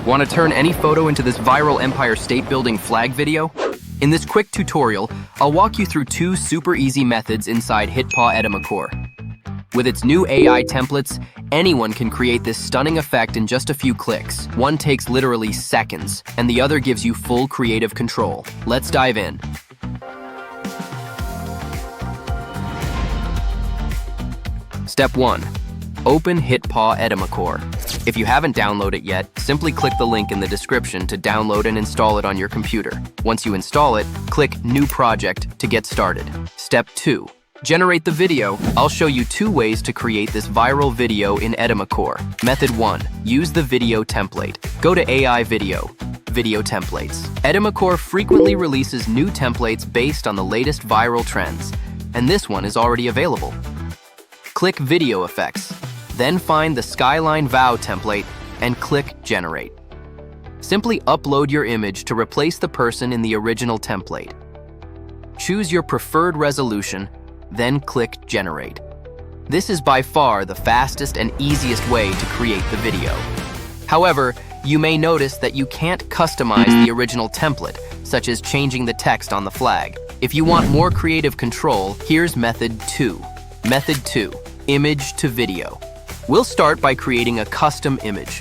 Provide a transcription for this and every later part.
Want to turn any photo into this viral Empire State Building flag video? In this quick tutorial, I'll walk you through 2 super easy methods inside HitPaw Edimakor. With its new AI templates, anyone can create this stunning effect in just a few clicks. One takes literally seconds, and the other gives you full creative control. Let's dive in. Step 1. Open HitPaw Edimakor. If you haven't downloaded it yet, simply click the link in the description to download and install it on your computer. Once you install it, click New Project to get started. Step 2. Generate the video. I'll show you 2 ways to create this viral video in Edimakor. Method 1. Use the video template. Go to AI Video Templates. Edimakor frequently releases new templates based on the latest viral trends, and this one is already available. Click Video Effects. Then find the Skyline Vow template and click Generate. Simply upload your image to replace the person in the original template. Choose your preferred resolution, then click Generate. This is by far the fastest and easiest way to create the video. However, you may notice that you can't customize the original template, such as changing the text on the flag. If you want more creative control, here's Method 2. Method 2. Image to video. We'll start by creating a custom image.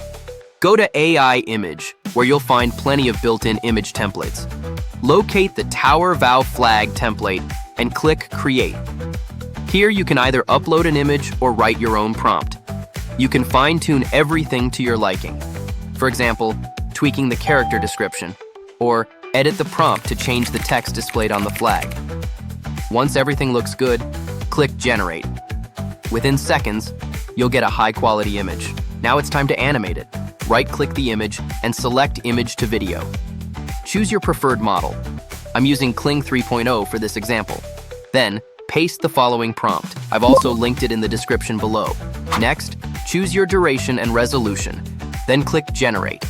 Go to AI Image, where you'll find plenty of built-in image templates. Locate the Tower Vow flag template and click Create. Here you can either upload an image or write your own prompt. You can fine-tune everything to your liking. For example, tweaking the character description, or edit the prompt to change the text displayed on the flag. Once everything looks good, click Generate. Within seconds, you'll get a high-quality image. Now it's time to animate it. Right-click the image and select Image to Video. Choose your preferred model. I'm using Kling 3.0 for this example. Then, paste the following prompt. I've also linked it in the description below. Next, choose your duration and resolution. Then click Generate.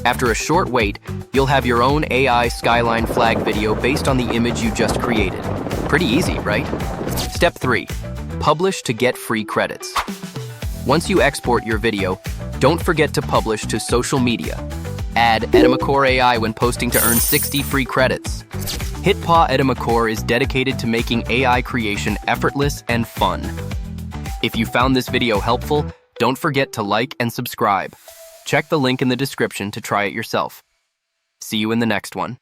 After a short wait, you'll have your own AI Skyline flag video based on the image you just created. Pretty easy, right? Step 3. Publish to get free credits. Once you export your video, don't forget to publish to social media. Add Edimakor AI when posting to earn 60 free credits. HitPaw Edimakor is dedicated to making AI creation effortless and fun. If you found this video helpful, don't forget to like and subscribe. Check the link in the description to try it yourself. See you in the next one.